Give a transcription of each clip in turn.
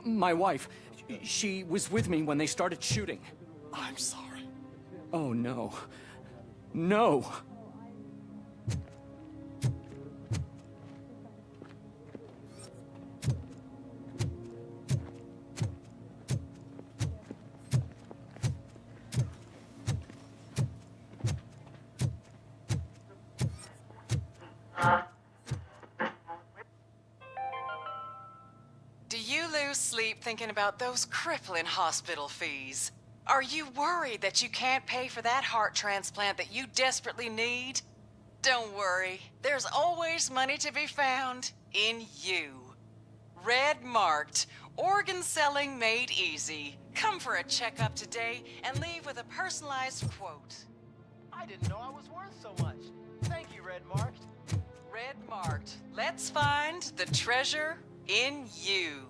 My wife. She was with me when they started shooting. I'm sorry. Oh, no. No! Do you lose sleep thinking about those crippling hospital fees? Are you worried that you can't pay for that heart transplant that you desperately need? Don't worry, there's always money to be found in you. Red marked, organ selling made easy. Come for a checkup today and leave with a personalized quote. I didn't know I was worth so much. Thank you, Red Marked. Red marked. Let's find the treasure in you.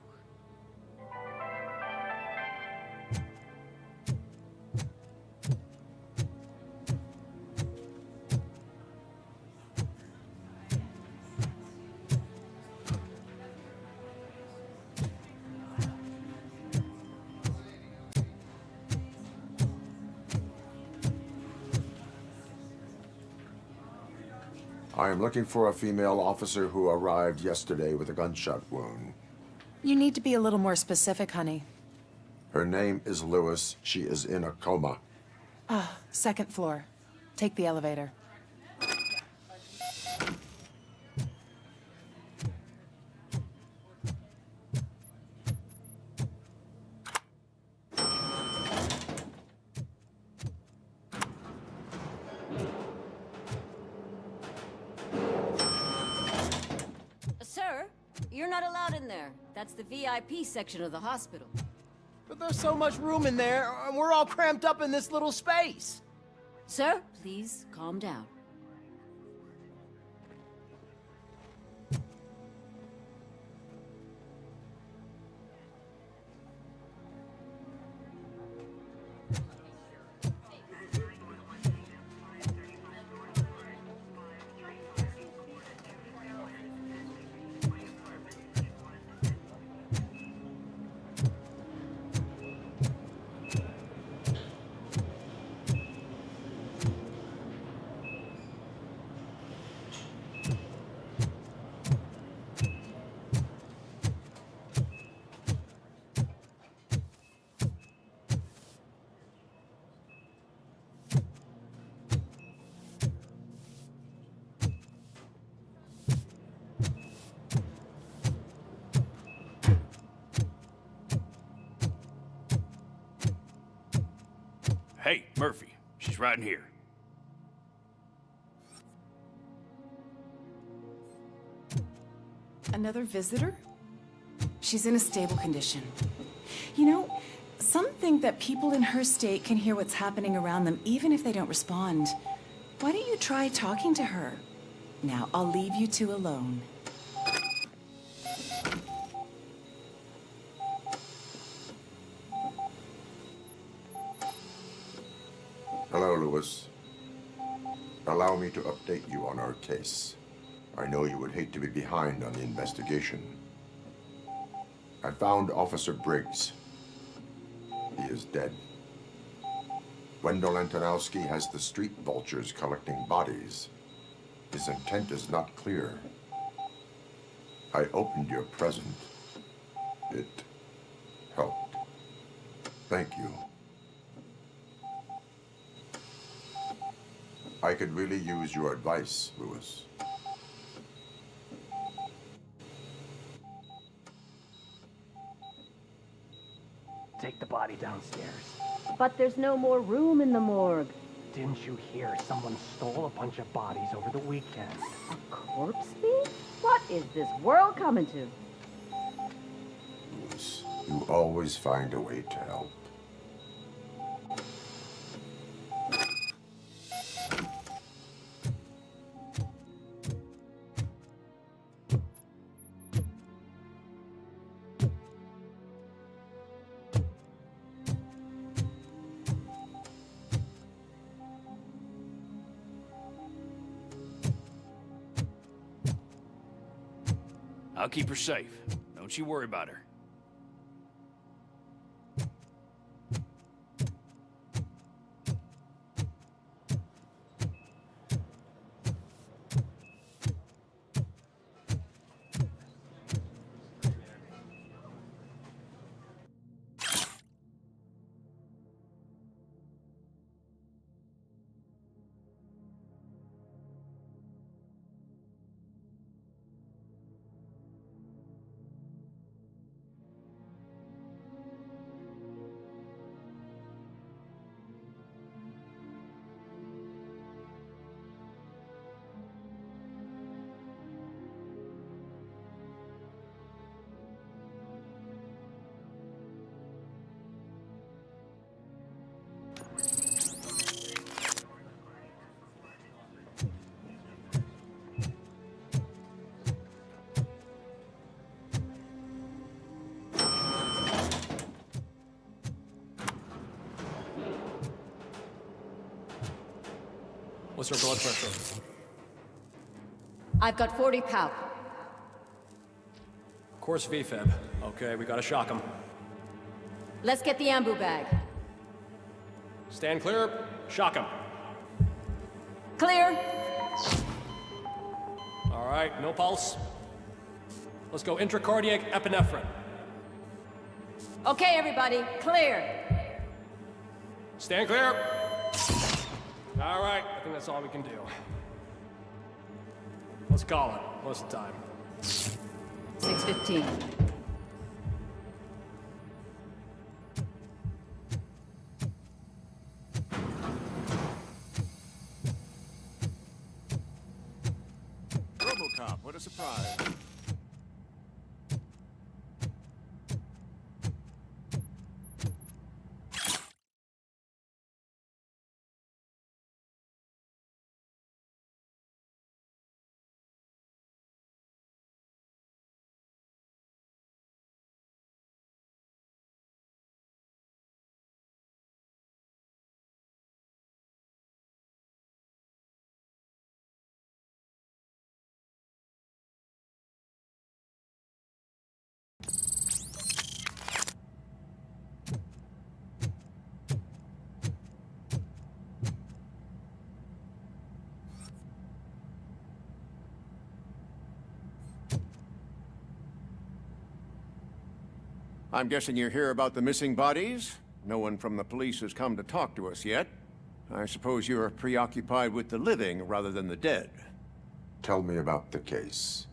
I am looking for a female officer who arrived yesterday with a gunshot wound. You need to be a little more specific, honey. Her name is Lewis. She is in a coma. Second floor. Take the elevator. Sir, you're not allowed in there. That's the VIP section of the hospital. But there's so much room in there, and we're all cramped up in this little space. Sir, please calm down. Hey, Murphy. She's right in here. Another visitor? She's in a stable condition. You know, some think that people in her state can hear what's happening around them even if they don't respond. Why don't you try talking to her? Now, I'll leave you two alone. Hello, Lewis. Allow me to update you on our case. I know you would hate to be behind on the investigation. I found Officer Briggs. He is dead. Wendell Antonowski has the street vultures collecting bodies. His intent is not clear. I opened your present. It helped. Thank you. I could really use your advice, Lewis. Take the body downstairs. But there's no more room in the morgue. Didn't you hear someone stole a bunch of bodies over the weekend? A corpse thief? What is this world coming to? Lewis, you always find a way to help. I'll keep her safe. Don't you worry about her. What's her blood pressure? I've got 40 pow. Course VFib. Okay, we gotta shock him. Let's get the ambu bag. Stand clear. Shock him. Clear. All right, no pulse. Let's go intracardiac epinephrine. Okay, everybody, clear. Stand clear. All right, I think that's all we can do. Let's call it. What's the time? 6:15. Robo, what a surprise. I'm guessing you're here about the missing bodies? No one from the police has come to talk to us yet. I suppose you're preoccupied with the living rather than the dead. Tell me about the case.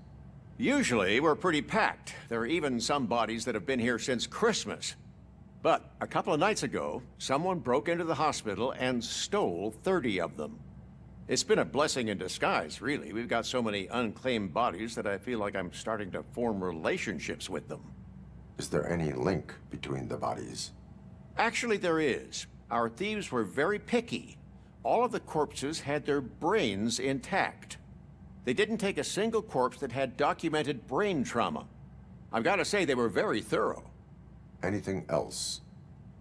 Usually, we're pretty packed. There are even some bodies that have been here since Christmas. But a couple of nights ago, someone broke into the hospital and stole 30 of them. It's been a blessing in disguise, really. We've got so many unclaimed bodies that I feel like I'm starting to form relationships with them. Is there any link between the bodies? Actually, there is. Our thieves were very picky. All of the corpses had their brains intact. They didn't take a single corpse that had documented brain trauma. I've got to say, they were very thorough. Anything else?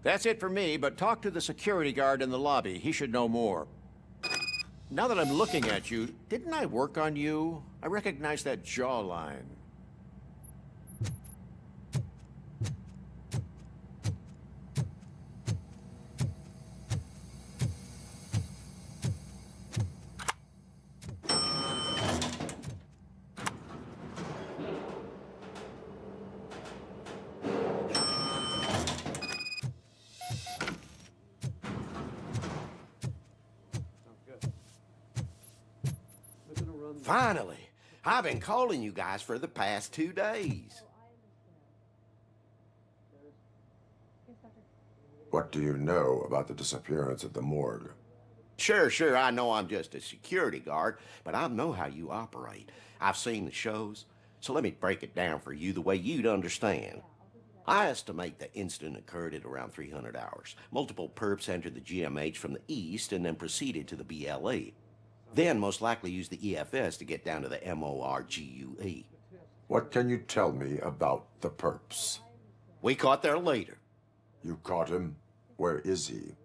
That's it for me, but talk to the security guard in the lobby. He should know more. Now that I'm looking at you, didn't I work on you? I recognize that jawline. Finally! I've been calling you guys for the past 2 days. What do you know about the disappearance at the morgue? Sure, I know I'm just a security guard, but I know how you operate. I've seen the shows, so let me break it down for you the way you'd understand. I estimate the incident occurred at around 300 hours. Multiple perps entered the GMH from the east and then proceeded to the BLE. Then most likely used the EFS to get down to the MORGUE. What can you tell me about the perps? We caught their leader. You caught him? Where is he?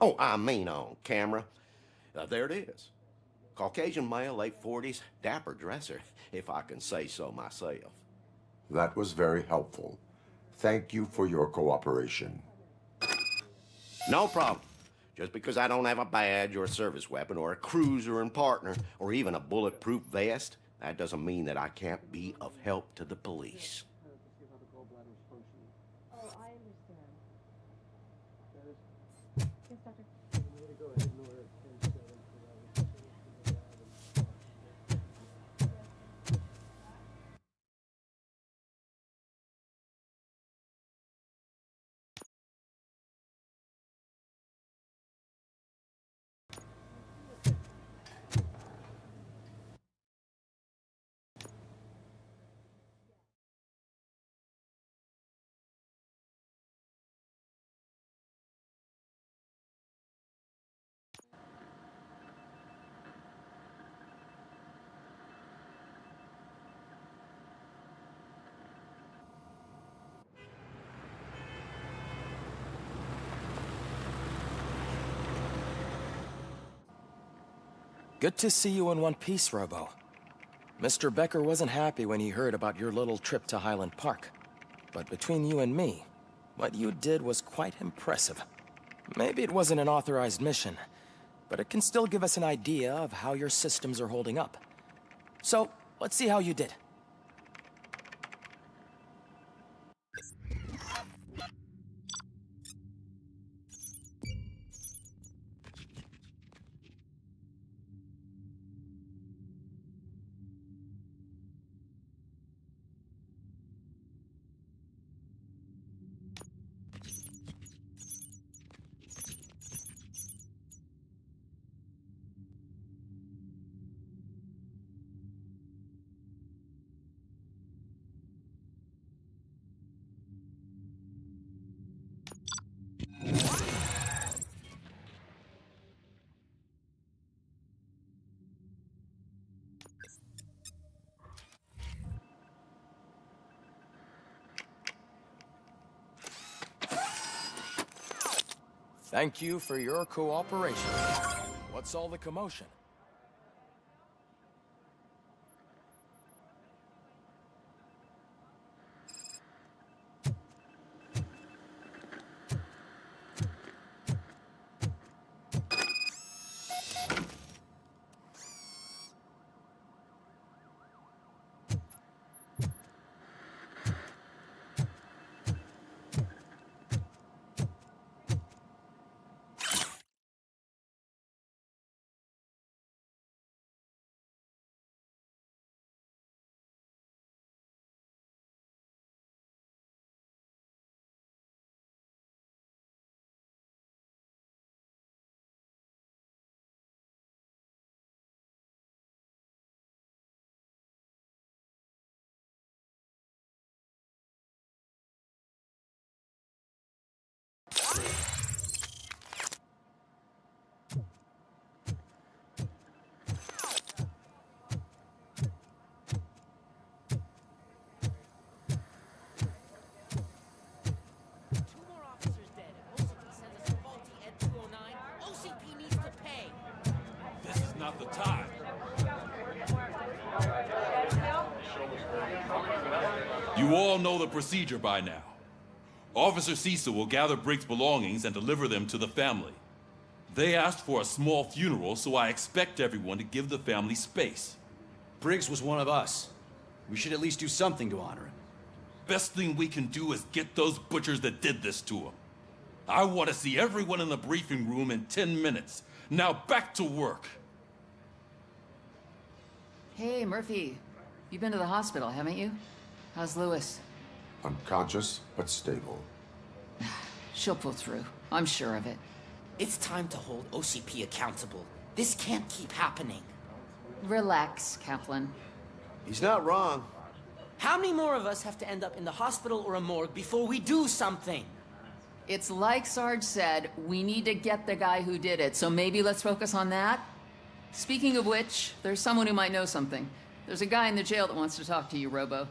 Oh, I mean on camera. There it is. Caucasian male, late 40s, dapper dresser, if I can say so myself. That was very helpful. Thank you for your cooperation. No problem. Just because I don't have a badge or a service weapon or a cruiser and partner or even a bulletproof vest, that doesn't mean that I can't be of help to the police. Good to see you in one piece, Robo. Mr. Becker wasn't happy when he heard about your little trip to Highland Park. But between you and me, what you did was quite impressive. Maybe it wasn't an authorized mission, but it can still give us an idea of how your systems are holding up. So, let's see how you did. Thank you for your cooperation. What's all the commotion? Not the time. You all know the procedure by now. Officer Cecil will gather Briggs' belongings and deliver them to the family. They asked for a small funeral, so I expect everyone to give the family space. Briggs was one of us. We should at least do something to honor him. Best thing we can do is get those butchers that did this to him. I want to see everyone in the briefing room in 10 minutes. Now back to work. Hey, Murphy. You've been to the hospital, haven't you? How's Lewis? Unconscious, but stable. She'll pull through. I'm sure of it. It's time to hold OCP accountable. This can't keep happening. Relax, Kaplan. He's not wrong. How many more of us have to end up in the hospital or a morgue before we do something? It's like Sarge said, we need to get the guy who did it, so maybe let's focus on that? Speaking of which, there's someone who might know something. There's a guy in the jail that wants to talk to you, Robo.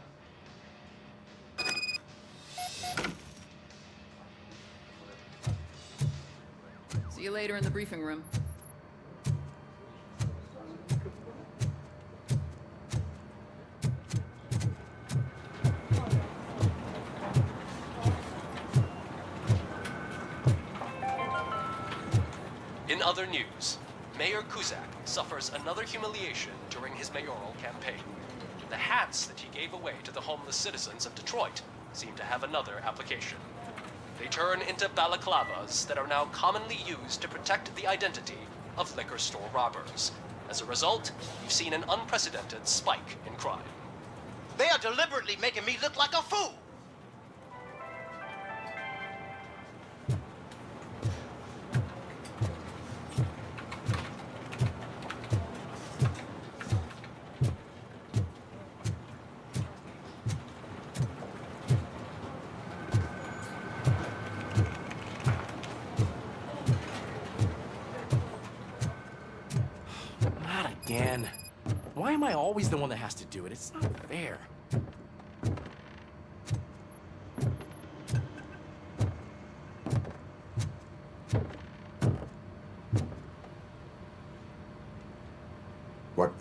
See you later in the briefing room. In other news, Mayor Kuzak suffers another humiliation during his mayoral campaign. The hats that he gave away to the homeless citizens of Detroit seem to have another application. They turn into balaclavas that are now commonly used to protect the identity of liquor store robbers. As a result, we've seen an unprecedented spike in crime. They are deliberately making me look like a fool! Again. Why am I always the one that has to do it? It's not fair.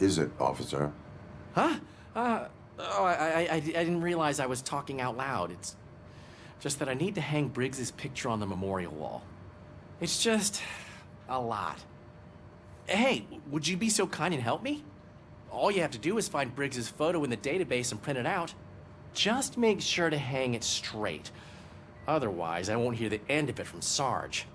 is it, officer? Huh? I didn't realize I was talking out loud. It's just that I need to hang Briggs's picture on the memorial wall. It's just a lot. Hey, would you be so kind and help me? All you have to do is find Briggs's photo in the database and print it out. Just make sure to hang it straight. Otherwise, I won't hear the end of it from Sarge.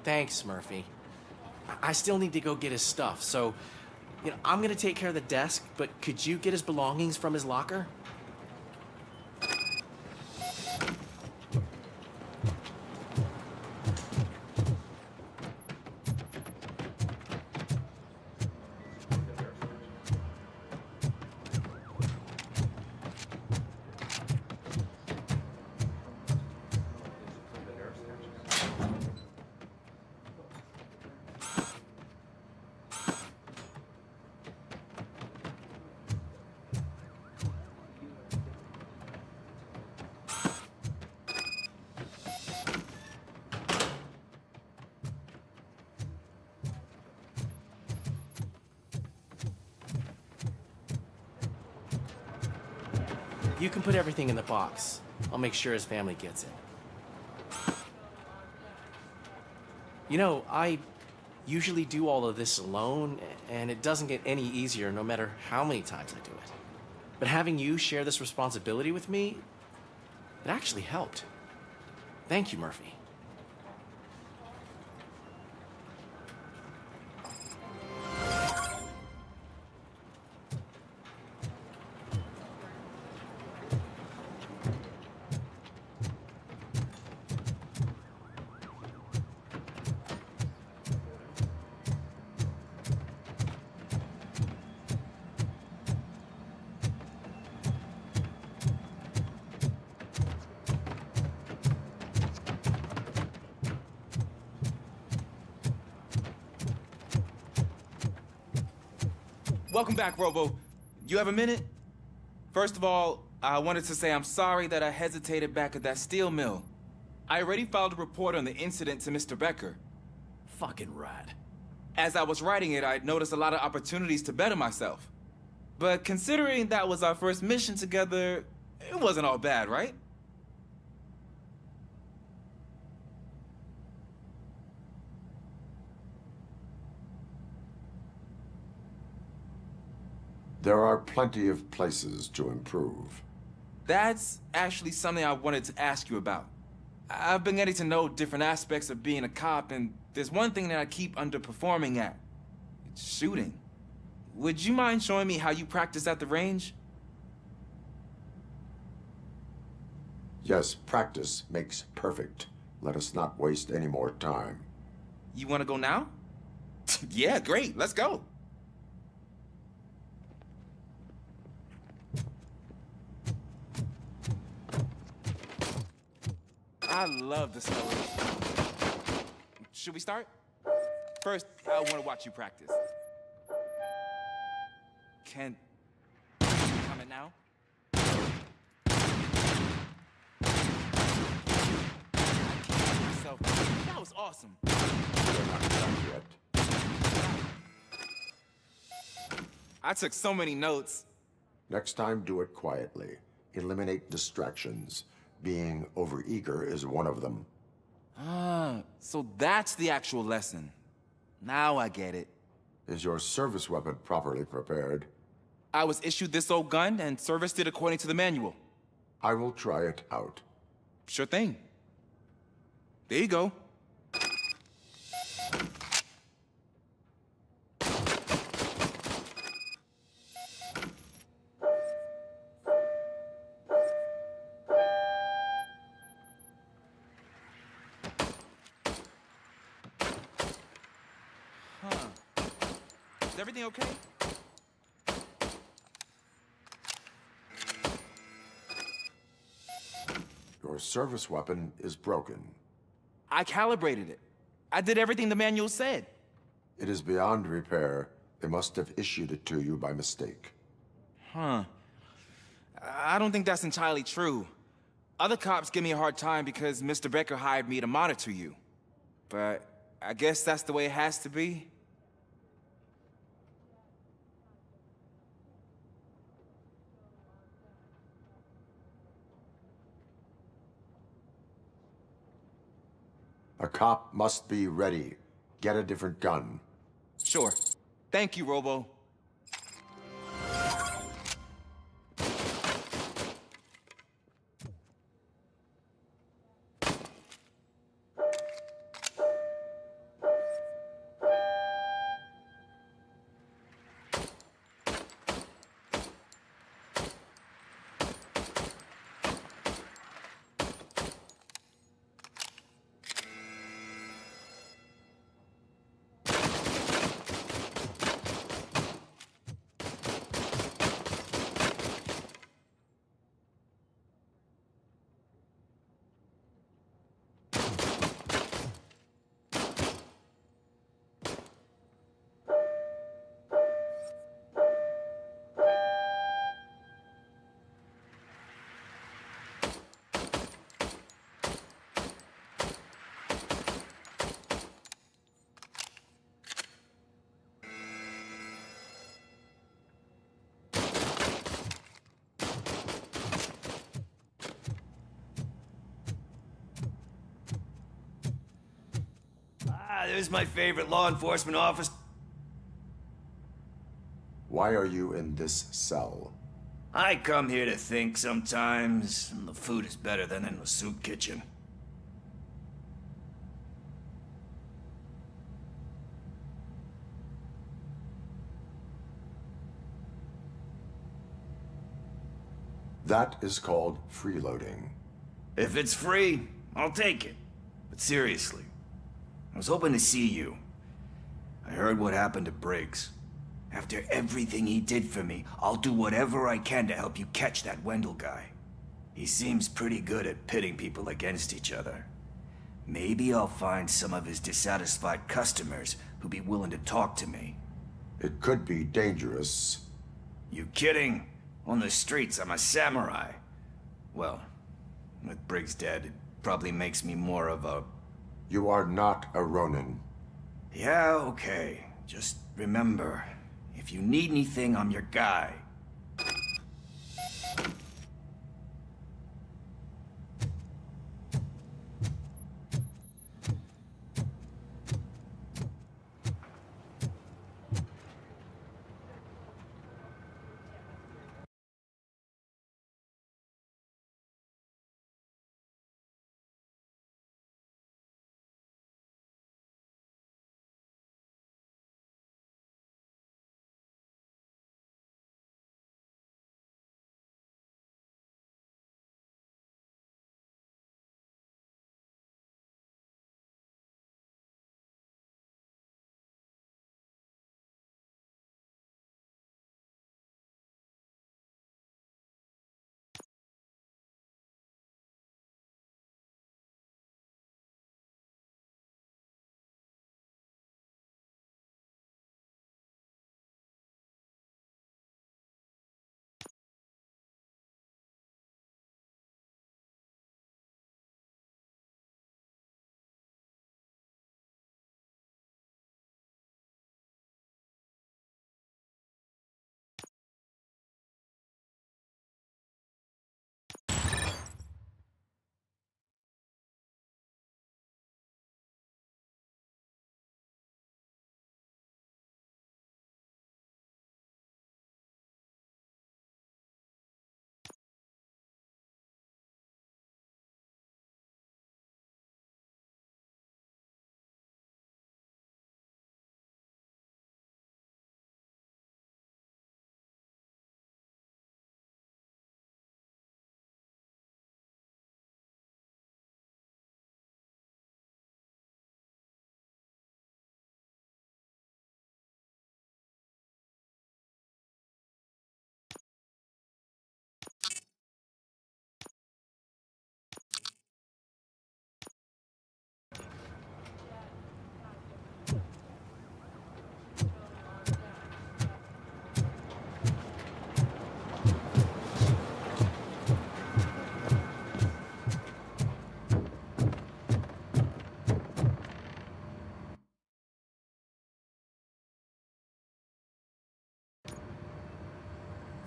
Thanks, Murphy. I still need to go get his stuff, so, I'm gonna take care of the desk, but could you get his belongings from his locker? You can put everything in the box. I'll make sure his family gets it. I usually do all of this alone, and it doesn't get any easier no matter how many times I do it. But having you share this responsibility with me, it actually helped. Thank you, Murphy. Welcome back, Robo. You have a minute? First of all, I wanted to say I'm sorry that I hesitated back at that steel mill. I already filed a report on the incident to Mr. Becker. Fucking rad. As I was writing it, I'd noticed a lot of opportunities to better myself. But considering that was our first mission together, it wasn't all bad, right? There are plenty of places to improve. That's actually something I wanted to ask you about. I've been getting to know different aspects of being a cop, and there's one thing that I keep underperforming at. It's shooting. Would you mind showing me how you practice at the range? Yes, practice makes perfect. Let us not waste any more time. You want to go now? Yeah, great. Let's go. I love the smell of it. Should we start? First, I want to watch you practice. Can you comment now? That was awesome. We're not done yet. I took so many notes. Next time, do it quietly. Eliminate distractions. Being overeager is one of them. Ah, so that's the actual lesson. Now I get it. Is your service weapon properly prepared? I was issued this old gun and serviced it according to the manual. I will try it out. Sure thing. There you go. Is everything okay? Your service weapon is broken. I calibrated it. I did everything the manual said. It is beyond repair. They must have issued it to you by mistake. Huh. I don't think that's entirely true. Other cops give me a hard time because Mr. Becker hired me to monitor you. But I guess that's the way it has to be. A cop must be ready. Get a different gun. Sure. Thank you, Robo. There's my favorite law enforcement officer. Why are you in this cell? I come here to think sometimes, and the food is better than in the soup kitchen. That is called freeloading. If it's free, I'll take it. But seriously, I was hoping to see you. I heard what happened to Briggs. After everything he did for me, I'll do whatever I can to help you catch that Wendell guy. He seems pretty good at pitting people against each other. Maybe I'll find some of his dissatisfied customers who'd be willing to talk to me. It could be dangerous. You kidding? On the streets, I'm a samurai. Well, with Briggs dead, it probably makes me more of a... You are not a Ronin. Yeah, okay. Just remember, if you need anything, I'm your guy.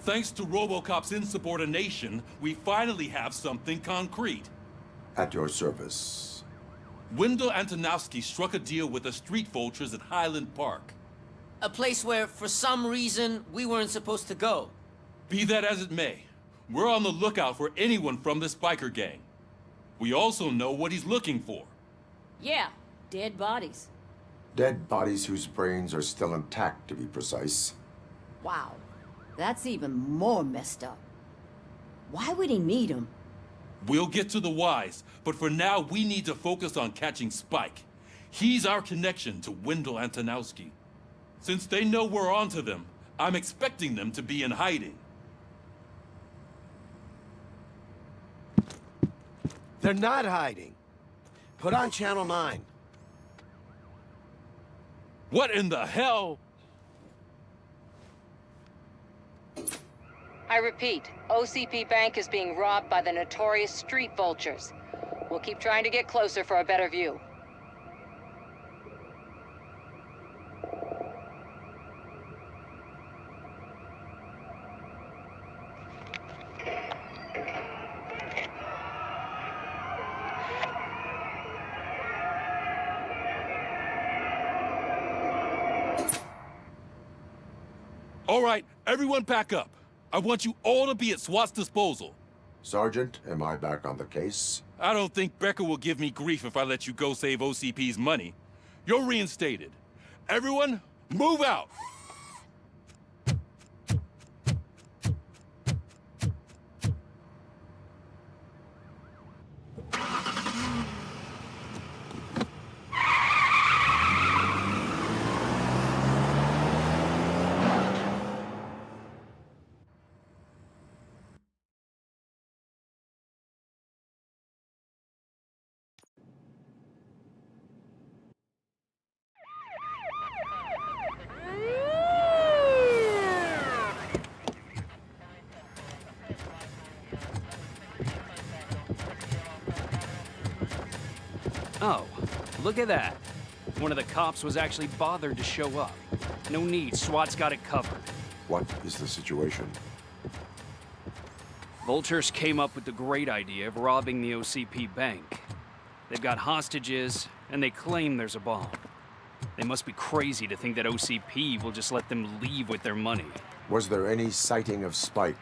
Thanks to RoboCop's insubordination, we finally have something concrete. At your service. Wendell Antonowski struck a deal with the street vultures at Highland Park. A place where, for some reason, we weren't supposed to go. Be that as it may, we're on the lookout for anyone from this biker gang. We also know what he's looking for. Yeah, dead bodies. Dead bodies whose brains are still intact, to be precise. Wow, that's even more messed up. Why would he need them? We'll get to the whys, but for now we need to focus on catching Spike. He's our connection to Wendell Antonowski. Since they know we're onto them, I'm expecting them to be in hiding. They're not hiding. Put on Channel 9. What in the hell? I repeat, OCP Bank is being robbed by the notorious street vultures. We'll keep trying to get closer for a better view. All right, everyone back up. I want you all to be at SWAT's disposal. Sergeant, am I back on the case? I don't think Becker will give me grief if I let you go save OCP's money. You're reinstated. Everyone, move out! Oh, look at that. One of the cops was actually bothered to show up. No need, SWAT's got it covered. What is the situation? Vultures came up with the great idea of robbing the OCP bank. They've got hostages, and they claim there's a bomb. They must be crazy to think that OCP will just let them leave with their money. Was there any sighting of Spike?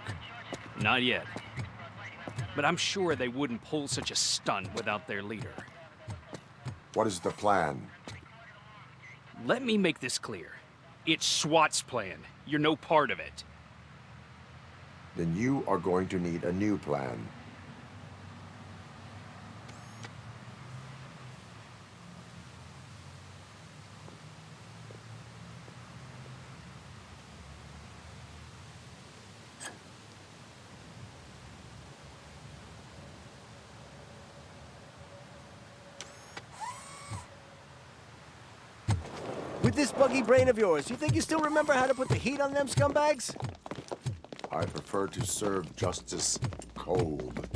Not yet. But I'm sure they wouldn't pull such a stunt without their leader. What is the plan? Let me make this clear. It's SWAT's plan. You're no part of it. Then you are going to need a new plan. With this buggy brain of yours, you think you still remember how to put the heat on them scumbags? I prefer to serve justice cold.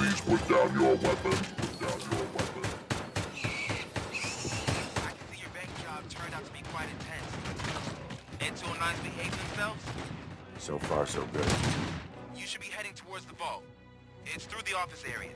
Please put down your weapon. I can see your bank job turned out to be quite intense. N209s behave themselves? So far, so good. You should be heading towards the vault. It's through the office area.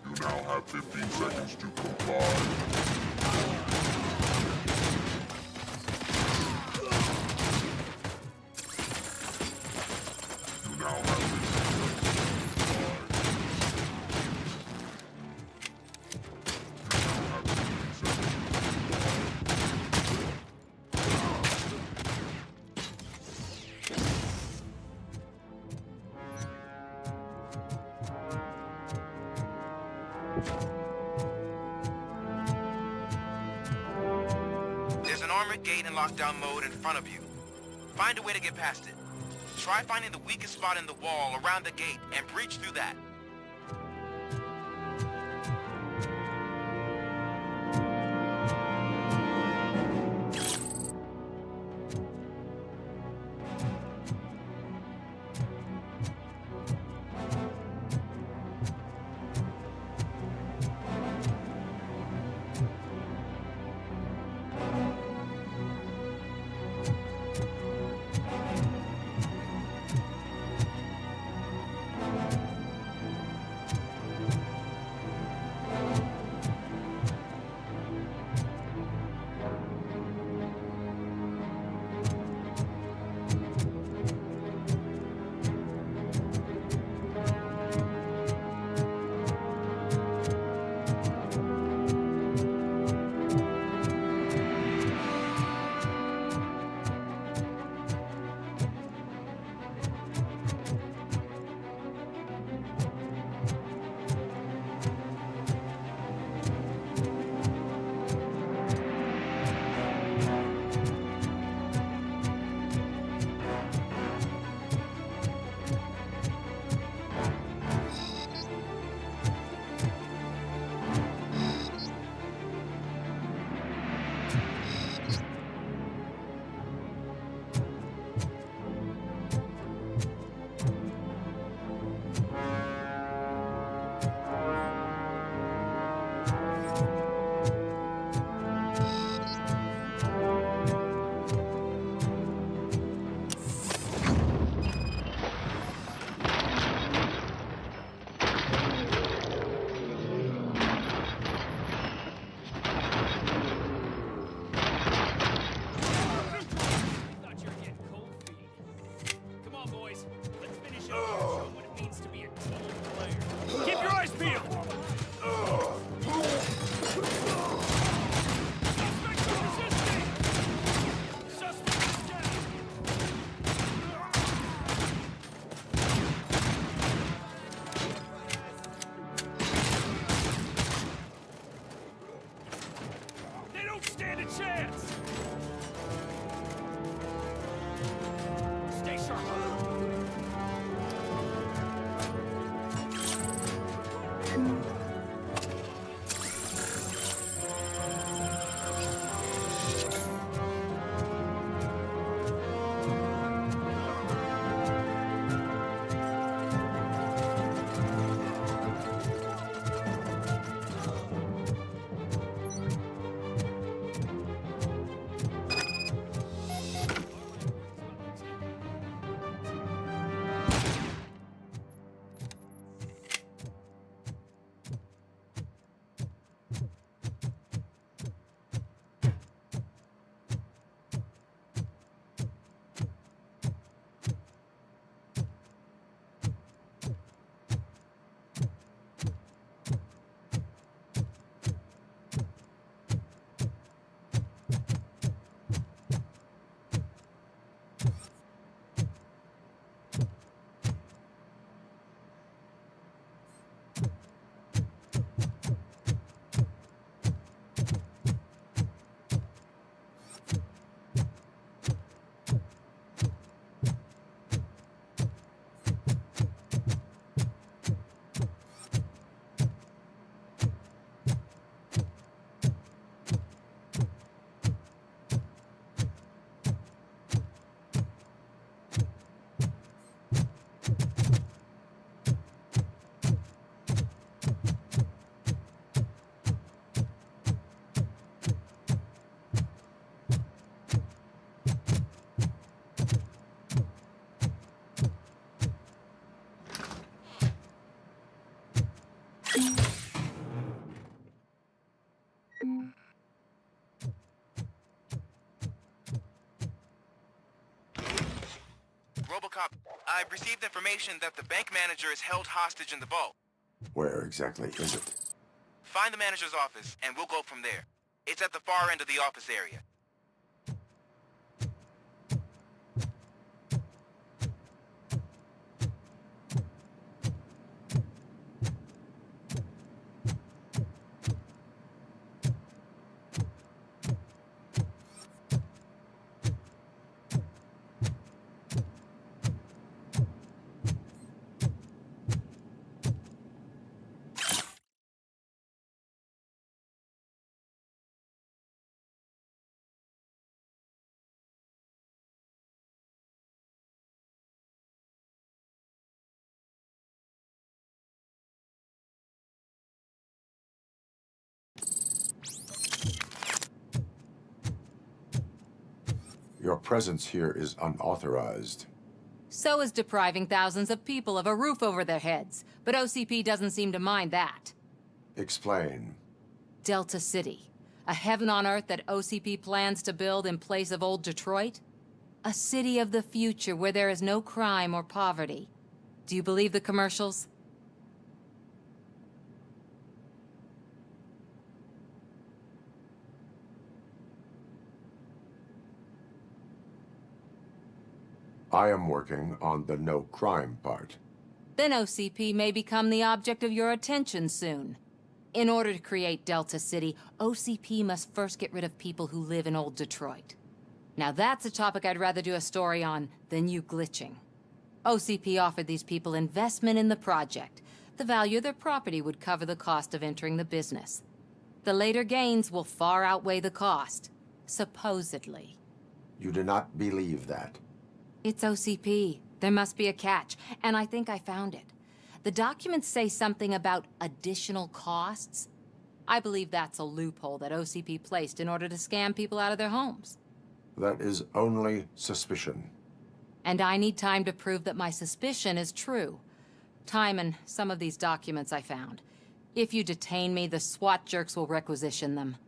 You now have 15 seconds to comply. You now have 15 There's an armored gate in lockdown mode in front of you. Find a way to get past it. Try finding the weakest spot in the wall around the gate and breach through that. Robocop, I've received information that the bank manager is held hostage in the vault. Where exactly is it? Find the manager's office, and we'll go from there. It's at the far end of the office area. Your presence here is unauthorized. So is depriving thousands of people of a roof over their heads. But OCP doesn't seem to mind that. Explain. Delta City. A heaven on earth that OCP plans to build in place of old Detroit? A city of the future where there is no crime or poverty. Do you believe the commercials? I am working on the no crime part. Then OCP may become the object of your attention soon. In order to create Delta City, OCP must first get rid of people who live in old Detroit. Now that's a topic I'd rather do a story on than you glitching. OCP offered these people investment in the project. The value of their property would cover the cost of entering the business. The later gains will far outweigh the cost, supposedly. You do not believe that? It's OCP. There must be a catch, and I think I found it. The documents say something about additional costs. I believe that's a loophole that OCP placed in order to scam people out of their homes. That is only suspicion. And I need time to prove that my suspicion is true. Time and some of these documents I found. If you detain me, the SWAT jerks will requisition them.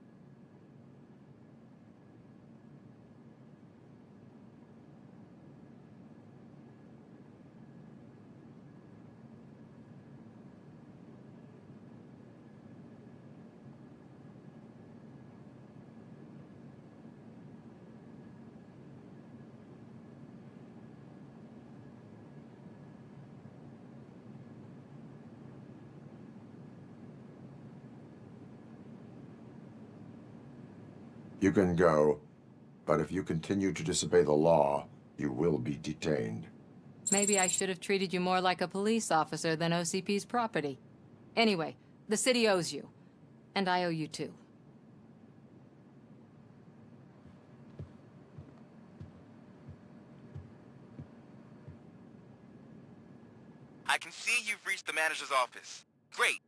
You can go, but if you continue to disobey the law, you will be detained. Maybe I should have treated you more like a police officer than OCP's property. Anyway, the city owes you. And I owe you too. I can see you've reached the manager's office. Great.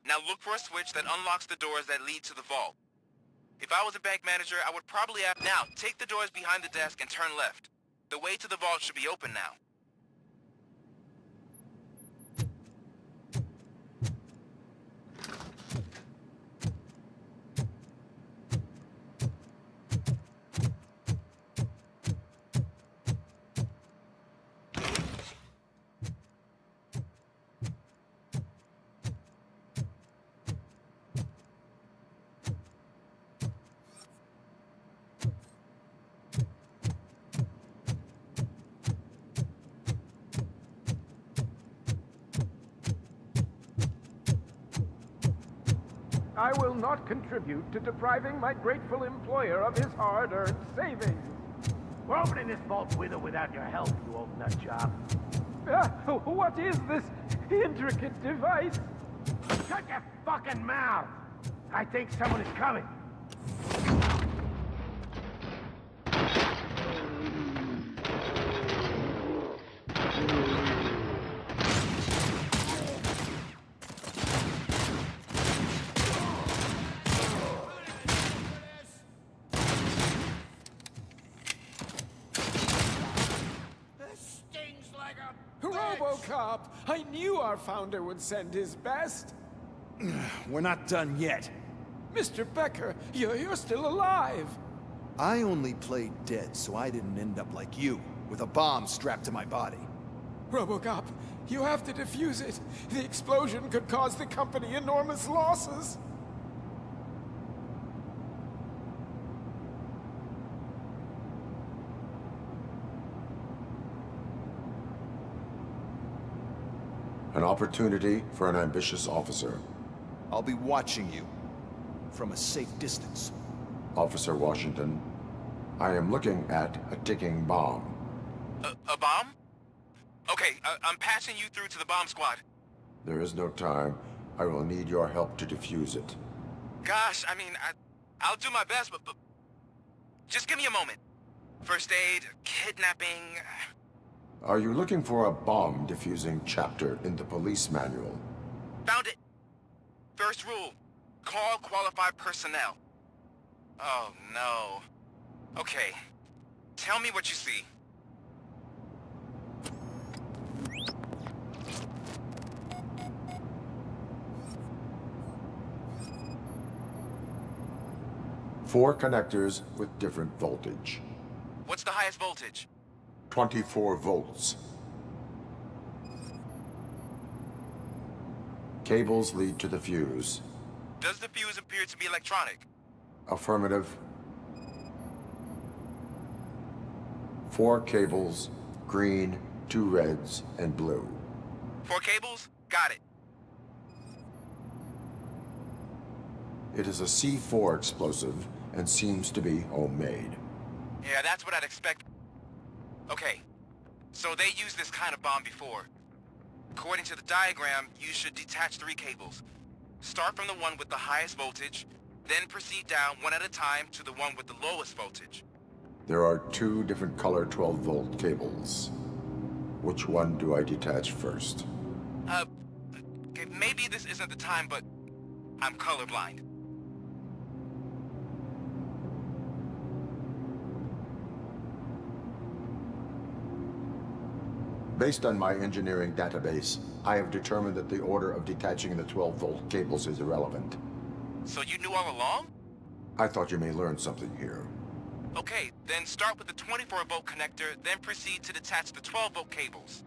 Now look for a switch that unlocks the doors that lead to the vault. If I was a bank manager, I would probably have... Now, take the doors behind the desk and turn left. The way to the vault should be open now. I will not contribute to depriving my grateful employer of his hard-earned savings. We're opening this vault with or without your help, you old nut job. What is this intricate device? Shut your fucking mouth! I think someone is coming. RoboCop! I knew our founder would send his best. We're not done yet. Mr. Becker, you're still alive. I only played dead, so I didn't end up like you. with a bomb strapped to my body. RoboCop, you have to defuse it. The explosion could cause the company enormous losses. An opportunity for an ambitious officer. I'll be watching you from a safe distance. Officer Washington, I am looking at a ticking bomb. A bomb? Okay, I'm passing you through to the bomb squad. There is no time. I will need your help to defuse it. Gosh, I mean, I'll do my best, but just give me a moment. First aid, kidnapping... Are you looking for a bomb defusing chapter in the police manual? Found it. First rule, call qualified personnel. Oh, no. Okay, tell me what you see. Four connectors with different voltage. What's the highest voltage? 24 volts. Cables lead to the fuse. Does the fuse appear to be electronic? Affirmative. 4 cables, green, 2 reds, and blue. 4 cables? Got it. It is a C4 explosive and seems to be homemade. Yeah, that's what I'd expect. Okay, so they used this kind of bomb before. According to the diagram, you should detach 3 cables. Start from the one with the highest voltage, then proceed down one at a time to the one with the lowest voltage. There are 2 different color 12-volt cables. Which one do I detach first? Okay, maybe this isn't the time, but I'm colorblind. Based on my engineering database, I have determined that the order of detaching the 12-volt cables is irrelevant. So you knew all along? I thought you may learn something here. Okay, then start with the 24-volt connector, then proceed to detach the 12-volt cables.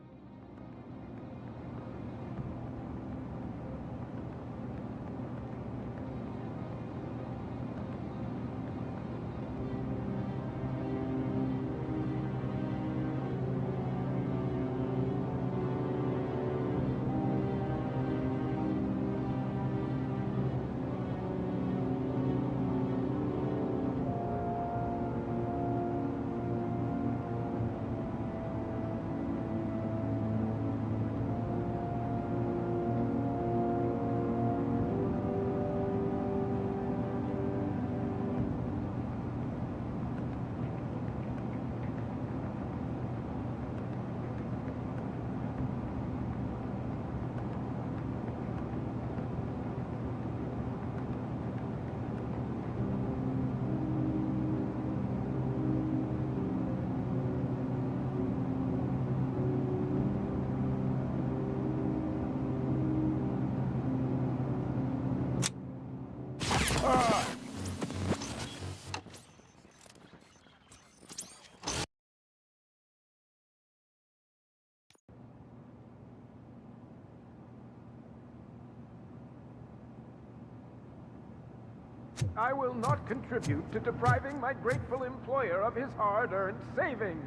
I will not contribute to depriving my grateful employer of his hard-earned savings.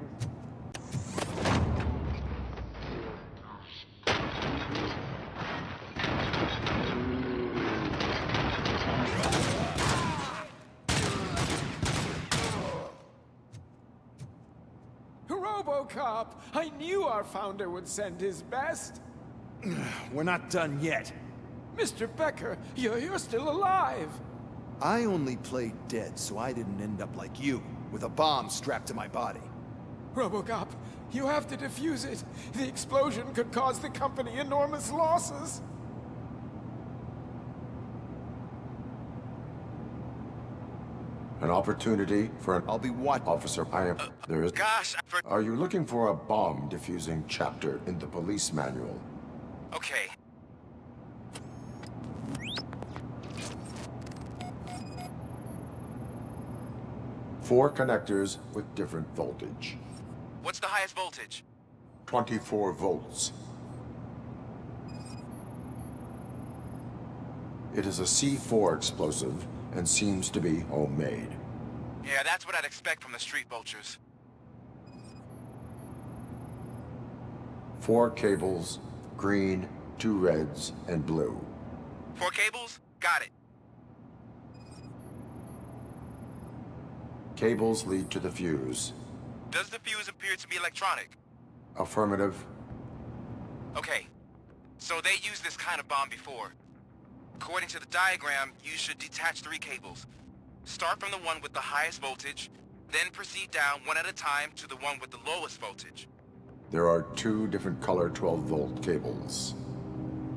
RoboCop! I knew our founder would send his best. We're not done yet. Mr. Becker, you're still alive. I only played dead so I didn't end up like you, with a bomb strapped to my body. RoboCop, you have to defuse it. The explosion could cause the company enormous losses. An opportunity for an... I'll be what? Officer, I am... there is... Gosh, Are you looking for a bomb defusing chapter in the police manual? Okay. Four connectors with different voltage. What's the highest voltage? 24 volts. It is a C4 explosive and seems to be homemade. Yeah, that's what I'd expect from the street vultures. 4 cables, green, 2 reds, and blue. 4 cables? Got it. Cables lead to the fuse. Does the fuse appear to be electronic? Affirmative. Okay. So they used this kind of bomb before. According to the diagram, you should detach 3 cables. Start from the one with the highest voltage, then proceed down one at a time to the one with the lowest voltage. There are 2 different color 12-volt cables.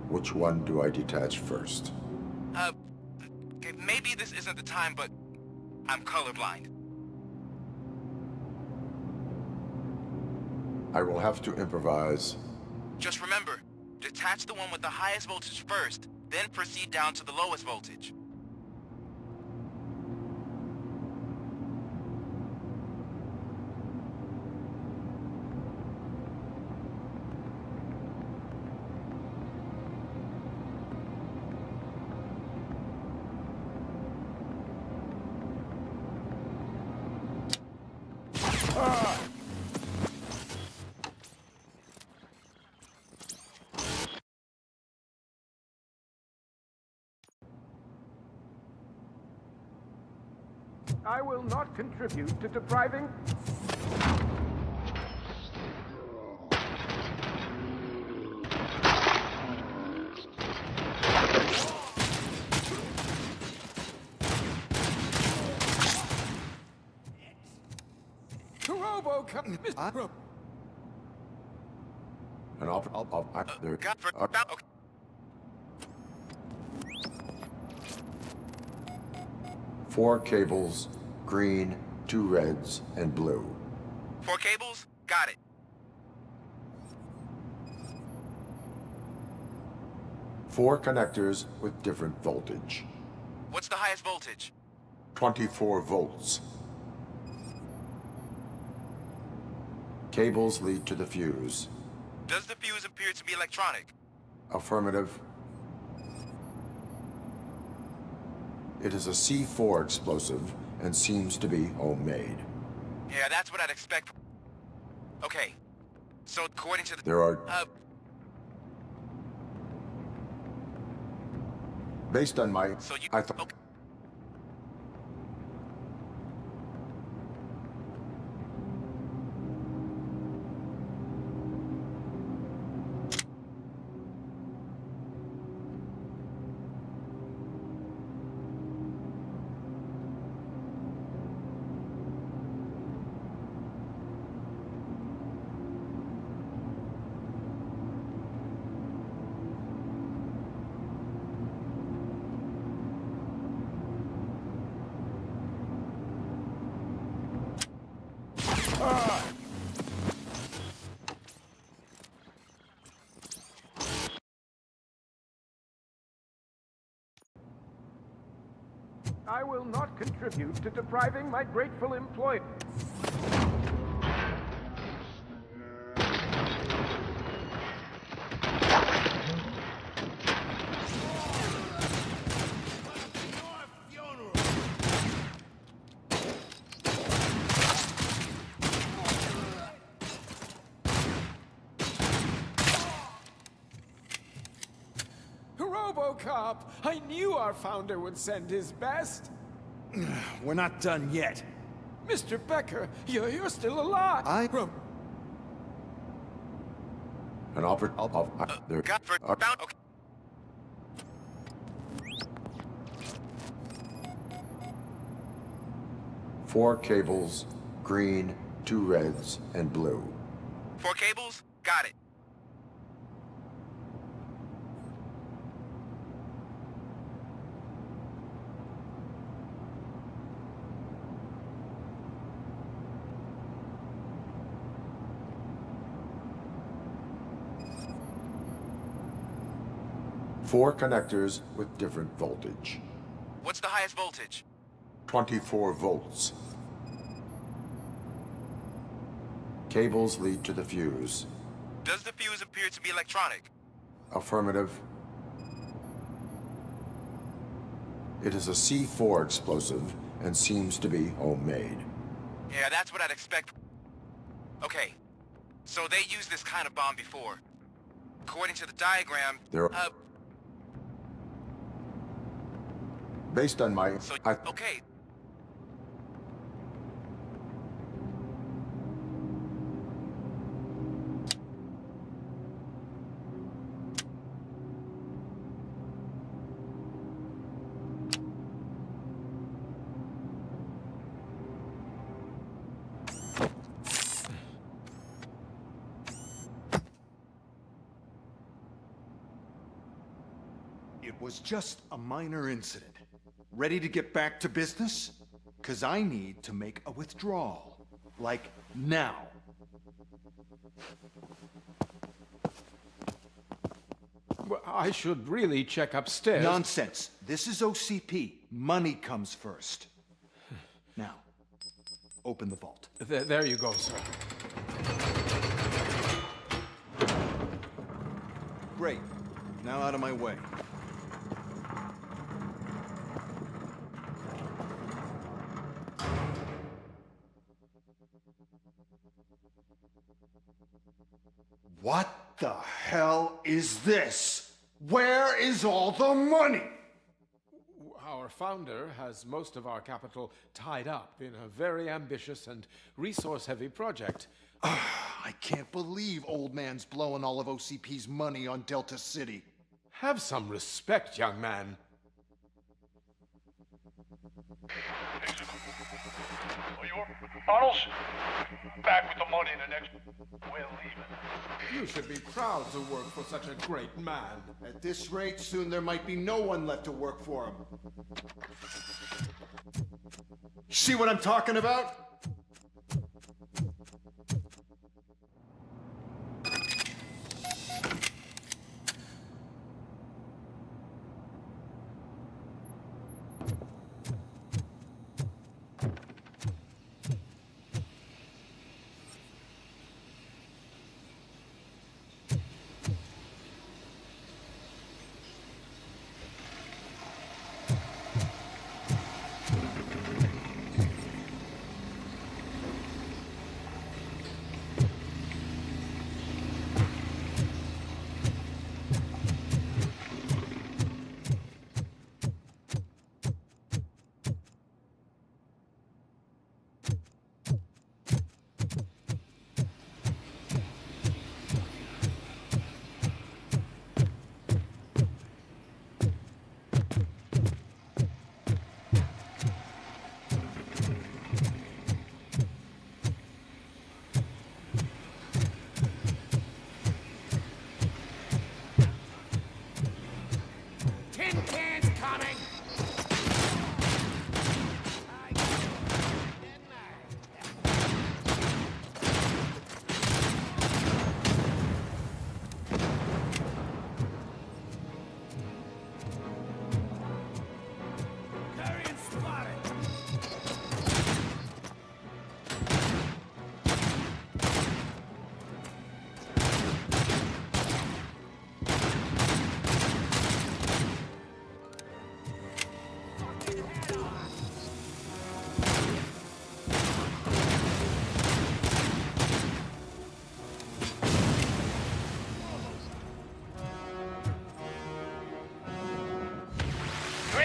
Which one do I detach first? Okay, maybe this isn't the time, but I'm colorblind. I will have to improvise. Just remember, detach the one with the highest voltage first, then proceed down to the lowest voltage. I will not contribute to depriving... Robo, come... And there. Okay. 4 cables, green, 2 reds, and blue. 4 cables? Got it. Four connectors with different voltage. What's the highest voltage? 24 volts. Cables lead to the fuse. Does the fuse appear to be electronic? Affirmative. It is a C4 explosive and seems to be homemade. Yeah, that's what I'd expect. Okay. So according to the... There are... Based on my... So you... I thought... Okay. I will not contribute to depriving my grateful employer. RoboCop! I knew our founder would send his best. We're not done yet. Mr. Becker, you're still alive. An there. Okay. 4 cables, green, 2 reds, and blue. 4 cables? Got it. Four connectors with different voltage. What's the highest voltage? 24 volts. Cables lead to the fuse. Does the fuse appear to be electronic? Affirmative. It is a C4 explosive and seems to be homemade. Yeah, that's what I'd expect. Okay, so they used this kind of bomb before. According to the diagram, based on my... okay. It was just a minor incident. Ready to get back to business? 'Cause I need to make a withdrawal. Like, now. Well, I should really check upstairs. Nonsense. This is OCP. Money comes first. Now, open the vault. There you go, sir. Great. Now out of my way. What the hell is this? Where is all the money? Our founder has most of our capital tied up in a very ambitious and resource-heavy project. I can't believe old man's blowing all of OCP's money on Delta City. Have some respect, young man. Arnold's back with the money in the next... We're leaving. You should be proud to work for such a great man. At this rate, soon there might be no one left to work for him. See what I'm talking about?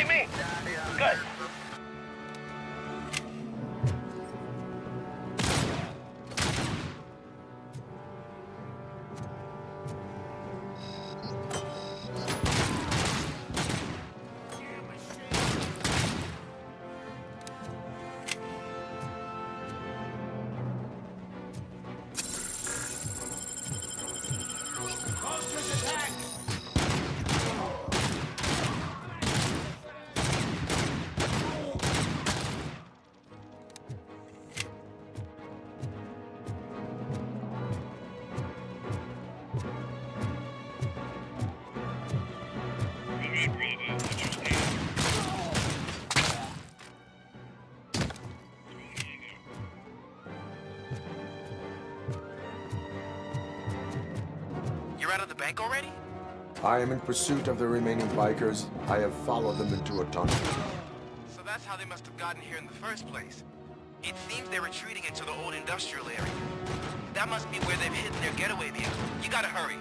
Me? Good. out of the bank already? I am in pursuit of the remaining bikers. I have followed them into a tunnel. So that's how they must have gotten here in the first place. It seems they're retreating into the old industrial area. That must be where they've hidden their getaway vehicle. You gotta hurry.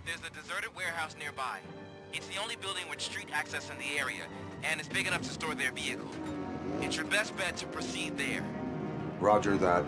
There's a deserted warehouse nearby. It's the only building with street access in the area, and it's big enough to store their vehicle. It's your best bet to proceed there. Roger that.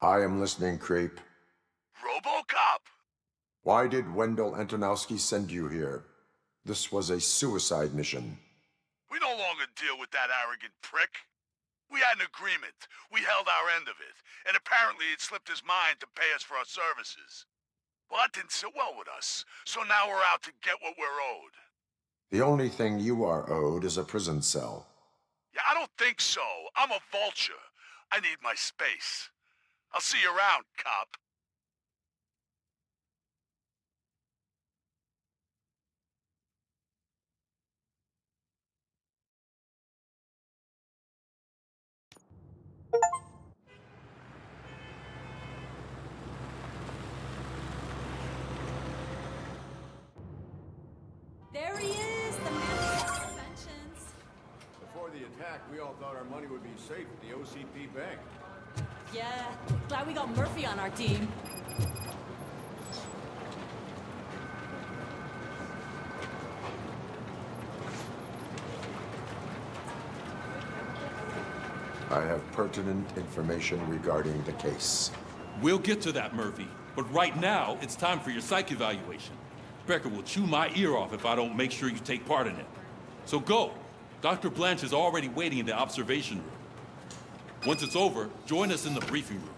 I am listening, Creep. RoboCop! Why did Wendell Antonowski send you here? This was a suicide mission. We no longer deal with that arrogant prick. We had an agreement. We held our end of it, and apparently it slipped his mind to pay us for our services. Well, that didn't sit well with us, so now we're out to get what we're owed. The only thing you are owed is a prison cell. Yeah, I don't think so. I'm a vulture. I need my space. I'll see you around, cop. There he is, the man of conventions. Before the attack, we all thought our money would be safe at the OCP bank. Yeah, glad we got Murphy on our team. I have pertinent information regarding the case. We'll get to that, Murphy. But right now, it's time for your psych evaluation. Becker will chew my ear off if I don't make sure you take part in it. So go. Dr. Blanche is already waiting in the observation room. Once it's over, join us in the briefing room.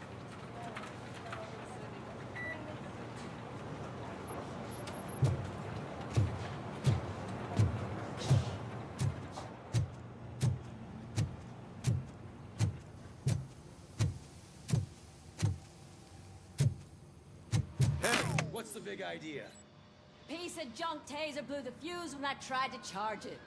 What's the big idea? Piece of junk taser blew the fuse when I tried to charge it.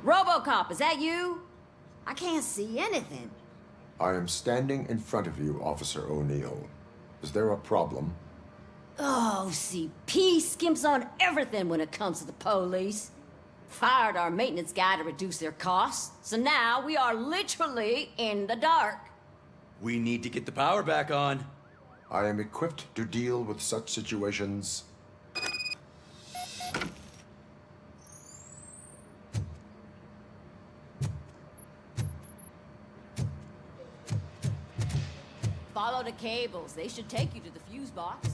RoboCop, is that you? I can't see anything. I am standing in front of you, Officer O'Neill. Is there a problem? Oh, CP skimps on everything when it comes to the police. Fired our maintenance guy to reduce their costs, so now we are literally in the dark. We need to get the power back on. I am equipped to deal with such situations. Follow the cables. They should take you to the fuse box.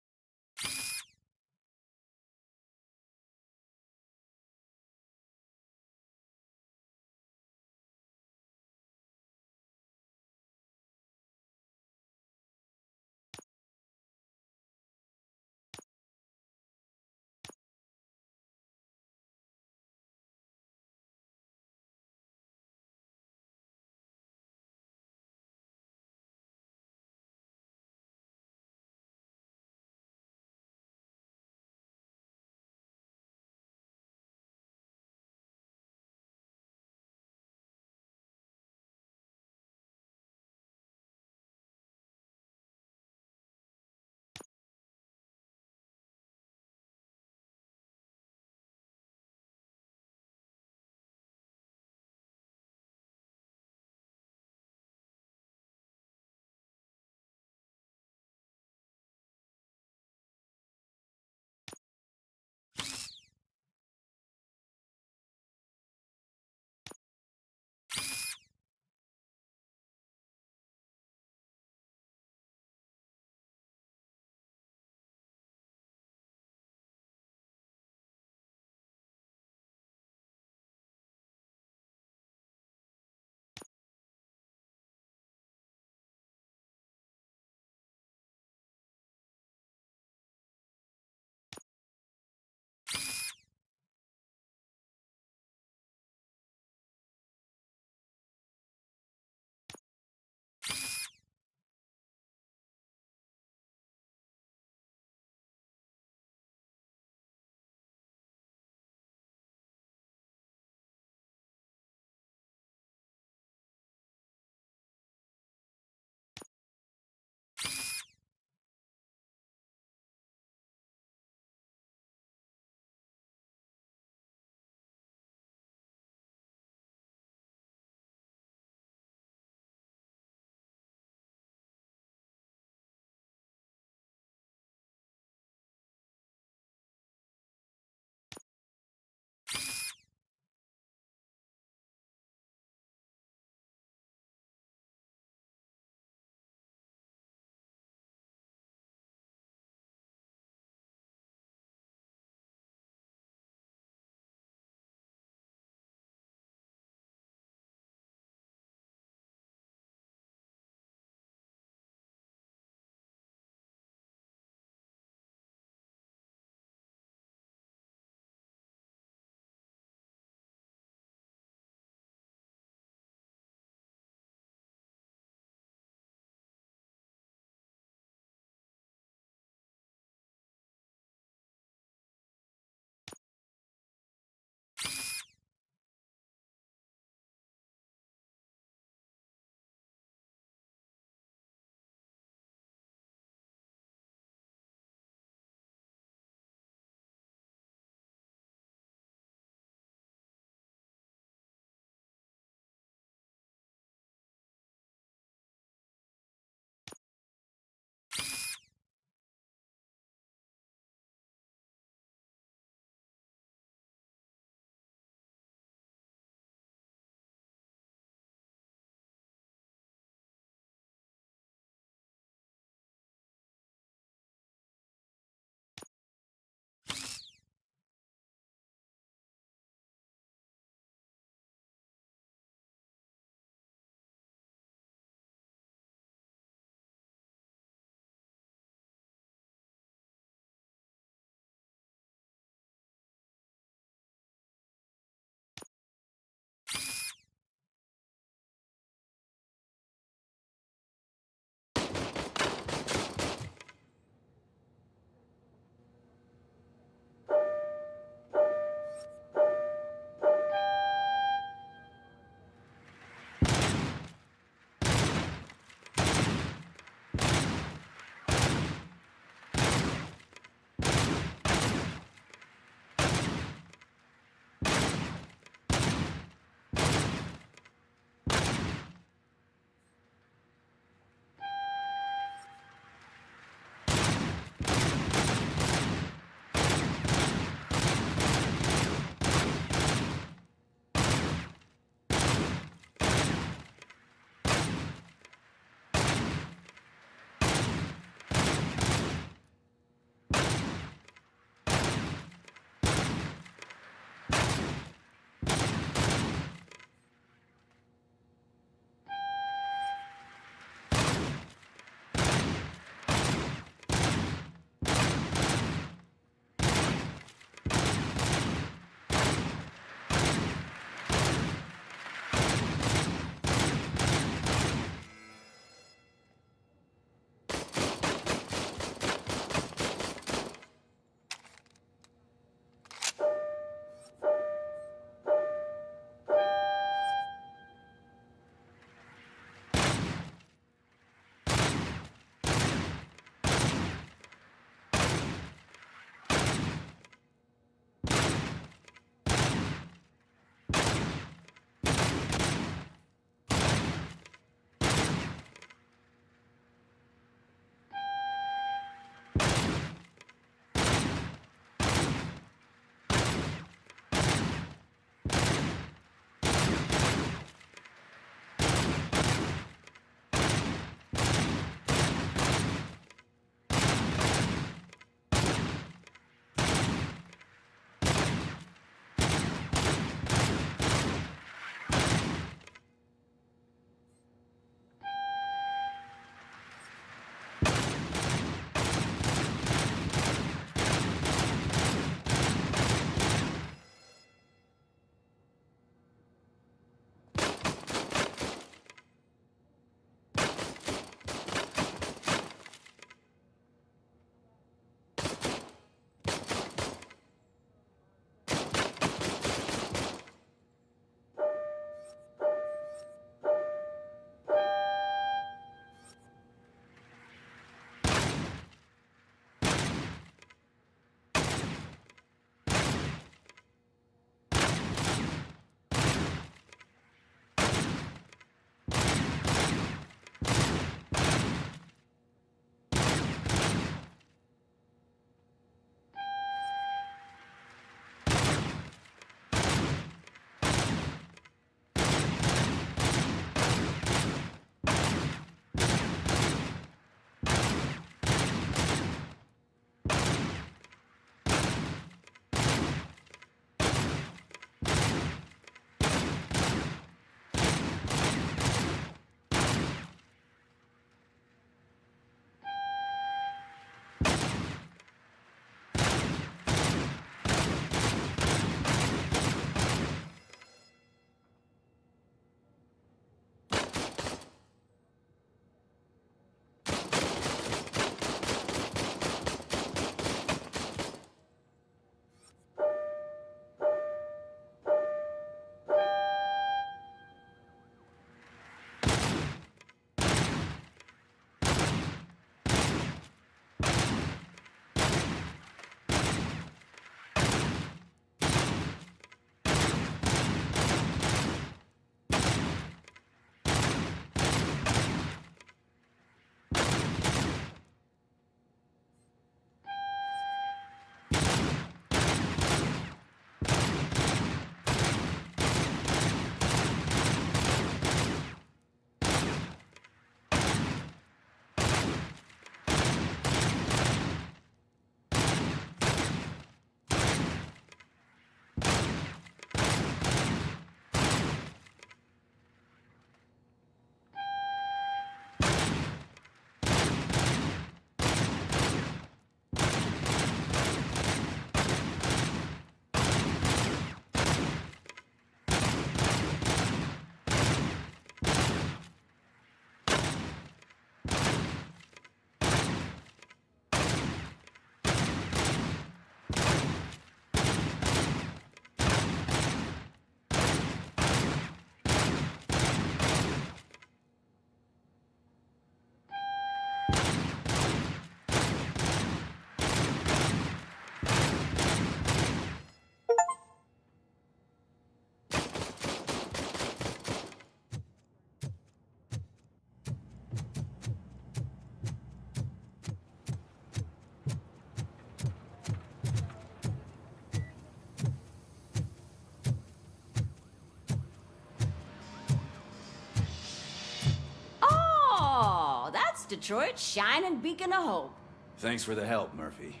Oh, that's Detroit's shining beacon of hope. Thanks for the help, Murphy.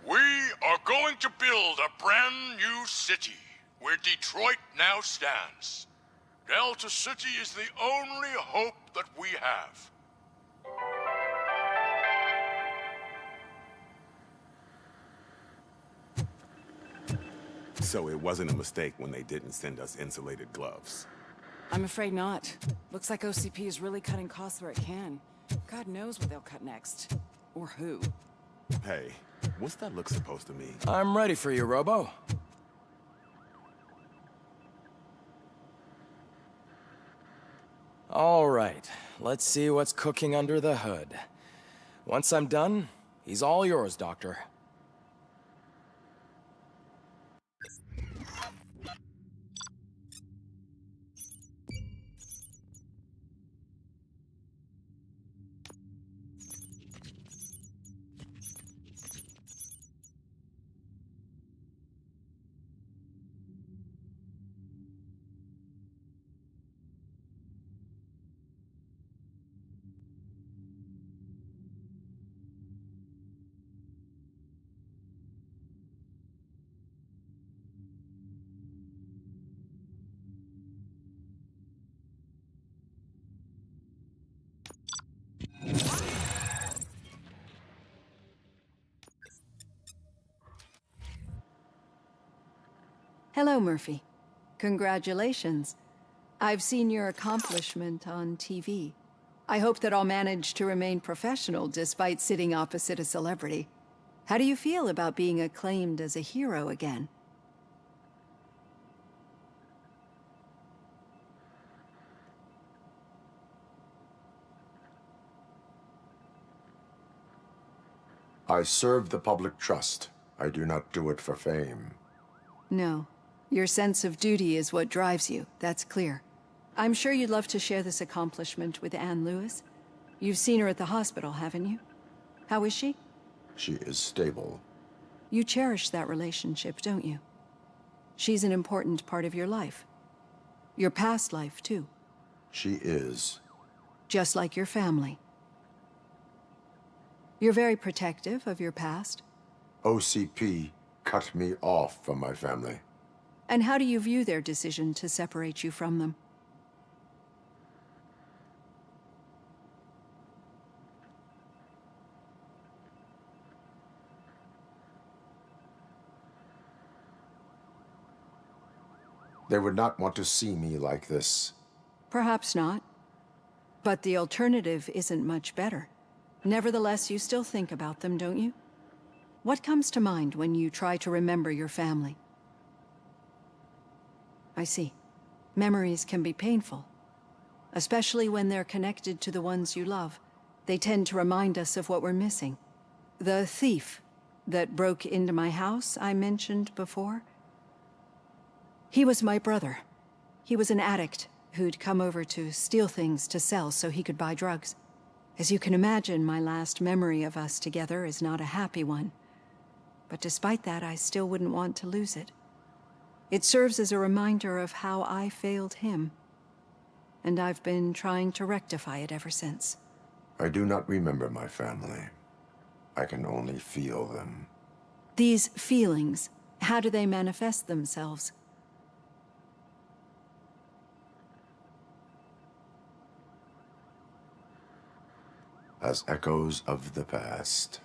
We are going to build a brand new city where Detroit now stands. Delta City is the only hope that we have. So it wasn't a mistake when they didn't send us insulated gloves. I'm afraid not. Looks like OCP is really cutting costs where it can. God knows what they'll cut next. Or who. Hey, what's that look supposed to mean? I'm ready for you, Robo. All right, let's see what's cooking under the hood. Once I'm done, he's all yours, Doctor. Hello, Murphy. Congratulations. I've seen your accomplishment on TV. I hope that I'll manage to remain professional despite sitting opposite a celebrity. How do you feel about being acclaimed as a hero again? I serve the public trust. I do not do it for fame. No. Your sense of duty is what drives you, that's clear. I'm sure you'd love to share this accomplishment with Anne Lewis. You've seen her at the hospital, haven't you? How is she? She is stable. You cherish that relationship, don't you? She's an important part of your life. Your past life, too. She is. Just like your family. You're very protective of your past. OCP cut me off from my family. And how do you view their decision to separate you from them? They would not want to see me like this. Perhaps not. But the alternative isn't much better. Nevertheless, you still think about them, don't you? What comes to mind when you try to remember your family? I see. Memories can be painful, especially when they're connected to the ones you love. They tend to remind us of what we're missing. The thief that broke into my house I mentioned before, he was my brother. He was an addict who'd come over to steal things to sell so he could buy drugs. As you can imagine, my last memory of us together is not a happy one. But despite that, I still wouldn't want to lose it. It serves as a reminder of how I failed him. And I've been trying to rectify it ever since. I do not remember my family. I can only feel them. These feelings, how do they manifest themselves? As echoes of the past.